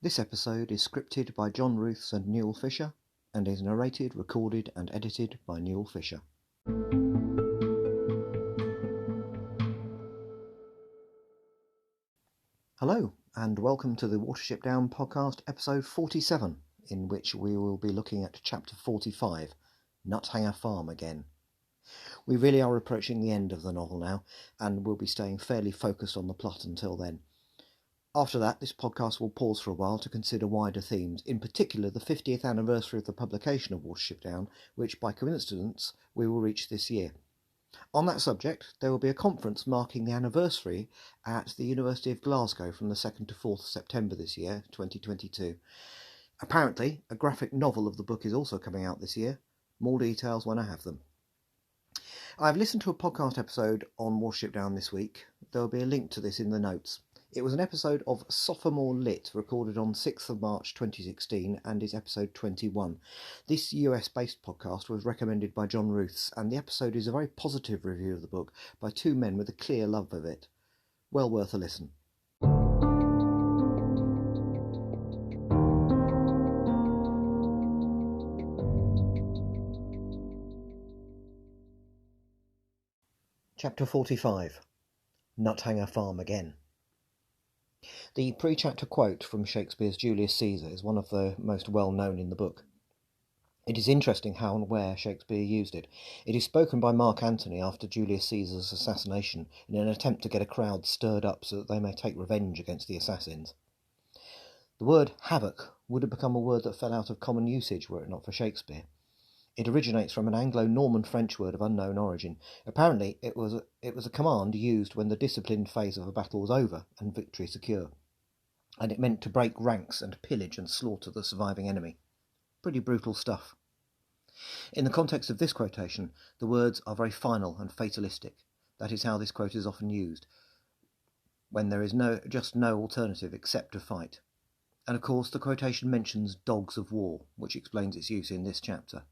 This episode is scripted by John Ruths and Newell Fisher and is narrated, recorded and edited by Newell Fisher. Hello and welcome to the Watership Down podcast episode 47, in which we will be looking at chapter 45, Nuthanger Farm again. We really are approaching the end of the novel now and we'll be staying fairly focused on the plot until then. After that, this podcast will pause for a while to consider wider themes, in particular the 50th anniversary of the publication of Watership Down, which by coincidence we will reach this year. On that subject, there will be a conference marking the anniversary at the University of Glasgow from the 2nd to 4th September this year, 2022. Apparently, a graphic novel of the book is also coming out this year. More details when I have them. I've listened to a podcast episode on Watership Down this week. There will be a link to this in the notes. It was an episode of Sophomore Lit recorded on 6th of March 2016 and is episode 21. This US-based podcast was recommended by John Ruths and the episode is a very positive review of the book by two men with a clear love of it. Well worth a listen. Chapter 45. Nuthanger Farm again. The pre-chapter quote from Shakespeare's Julius Caesar is one of the most well-known in the book. It is interesting how and where Shakespeare used it. It is spoken by Marc Anthony after Julius Caesar's assassination in an attempt to get a crowd stirred up so that they may take revenge against the assassins. The word havoc would have become a word that fell out of common usage were it not for Shakespeare. It originates from an anglo-norman French word of unknown origin. Apparently it was a command used when the disciplined phase of a battle was over and victory secure, and it meant to break ranks and pillage and slaughter the surviving enemy. Pretty brutal stuff. In the context of this quotation, the words are very final and fatalistic. That is how this quote is often used, when there is just no alternative except to fight. And of course the quotation mentions dogs of war, which explains its use in this chapter.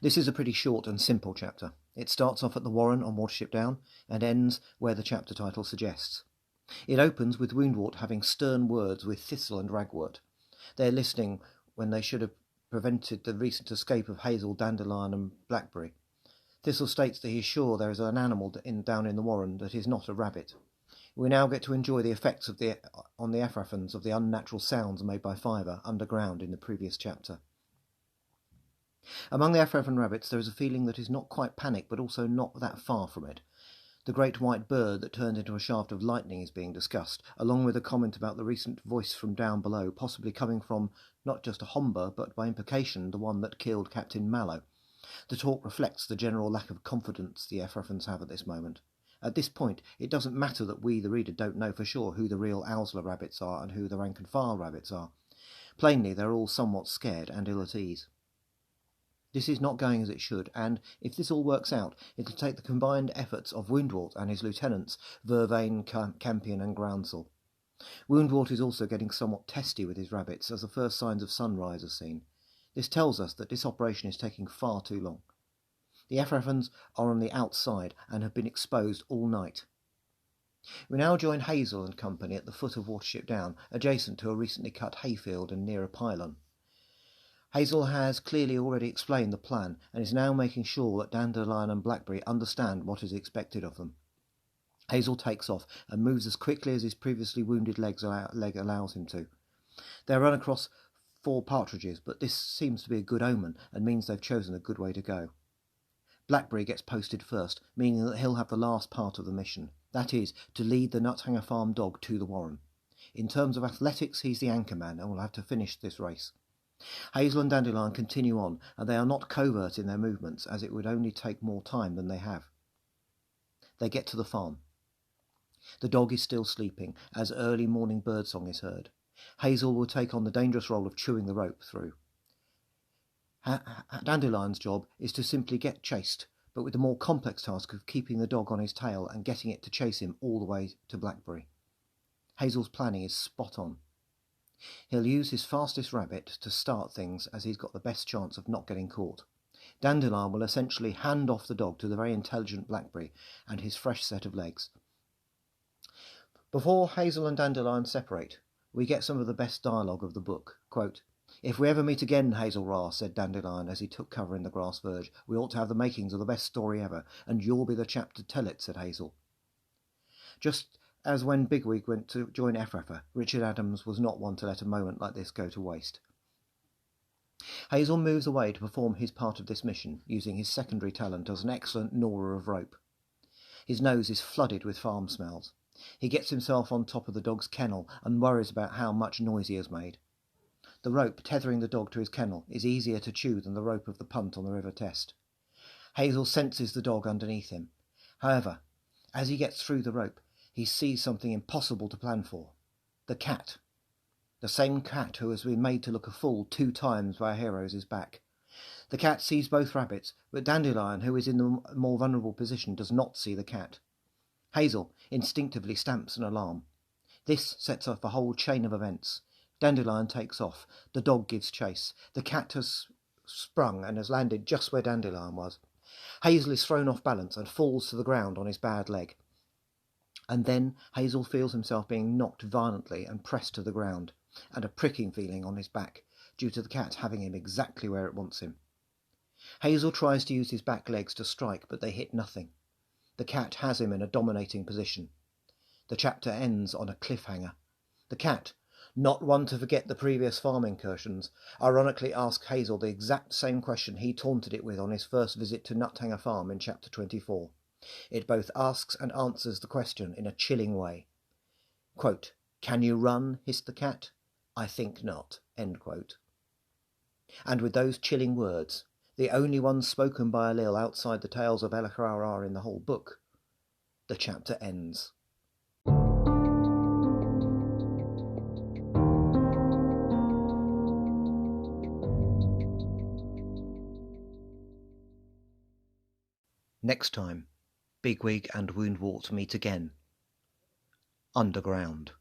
This is a pretty short and simple chapter. It starts off at the Warren on Watership Down and ends where the chapter title suggests. It opens with Woundwort having stern words with Thistle and Ragwort. They are listening when they should have prevented the recent escape of Hazel, Dandelion and Blackberry. Thistle states that he is sure there is an animal down in the Warren that is not a rabbit. We now get to enjoy the effects on the Efrafans of the unnatural sounds made by Fiver underground in the previous chapter. Among the Efrafan rabbits there is a feeling that is not quite panic but also not that far from it. The great white bird that turned into a shaft of lightning is being discussed, along with a comment about the recent voice from down below possibly coming from not just a homba but by implication the one that killed Captain Mallow. The talk reflects the general lack of confidence the Efrafans have at this moment. At this point it doesn't matter that we the reader don't know for sure who the real Owsler rabbits are and who the rank and file rabbits are. Plainly they're all somewhat scared and ill at ease. This is not going as it should, and if this all works out, it'll take the combined efforts of Woundwort and his lieutenants, Vervain, Campion and Groundsel. Woundwort is also getting somewhat testy with his rabbits as the first signs of sunrise are seen. This tells us that this operation is taking far too long. The Efrafans are on the outside and have been exposed all night. We now join Hazel and company at the foot of Watership Down, adjacent to a recently cut hayfield and near a pylon. Hazel has clearly already explained the plan and is now making sure that Dandelion and Blackberry understand what is expected of them. Hazel takes off and moves as quickly as his previously wounded leg allows him to. They run across 4 partridges, but this seems to be a good omen and means they've chosen a good way to go. Blackberry gets posted first, meaning that he'll have the last part of the mission, that is, to lead the Nuthanger Farm dog to the Warren. In terms of athletics, he's the anchorman and will have to finish this race. Hazel and Dandelion continue on, and they are not covert in their movements, as it would only take more time than they have. They get to the farm. The dog is still sleeping, as early morning birdsong is heard. Hazel will take on the dangerous role of chewing the rope through. Dandelion's job is to simply get chased, but with the more complex task of keeping the dog on his tail and getting it to chase him all the way to Blackberry. Hazel's planning is spot on. He'll use his fastest rabbit to start things as he's got the best chance of not getting caught. Dandelion will essentially hand off the dog to the very intelligent Blackberry and his fresh set of legs. Before Hazel and Dandelion separate, we get some of the best dialogue of the book. Quote, "If we ever meet again, Hazel, said Dandelion as he took cover in the grass verge, we ought to have the makings of the best story ever, and you'll be the chap to tell it, said Hazel." Just as when Bigwig went to join Efrafan, Richard Adams was not one to let a moment like this go to waste. Hazel moves away to perform his part of this mission, using his secondary talent as an excellent gnawer of rope. His nose is flooded with farm smells. He gets himself on top of the dog's kennel and worries about how much noise he has made. The rope tethering the dog to his kennel is easier to chew than the rope of the punt on the River Test. Hazel senses the dog underneath him. However, as he gets through the rope, he sees something impossible to plan for. The cat. The same cat who has been made to look a fool 2 times by our heroes' back. The cat sees both rabbits, but Dandelion, who is in the more vulnerable position, does not see the cat. Hazel instinctively stamps an alarm. This sets off a whole chain of events. Dandelion takes off. The dog gives chase. The cat has sprung and has landed just where Dandelion was. Hazel is thrown off balance and falls to the ground on his bad leg. And then Hazel feels himself being knocked violently and pressed to the ground, and a pricking feeling on his back, due to the cat having him exactly where it wants him. Hazel tries to use his back legs to strike, but they hit nothing. The cat has him in a dominating position. The chapter ends on a cliffhanger. The cat, not one to forget the previous farm incursions, ironically asks Hazel the exact same question he taunted it with on his first visit to Nuthanger Farm in chapter 24. It both asks and answers the question in a chilling way. Quote, "Can you run?" hissed the cat. "I think not." End quote. And with those chilling words, the only ones spoken by a Lil outside the Tales of El-ahrairah in the whole book, the chapter ends. Next time, Bigwig and Woundwort meet again. Underground.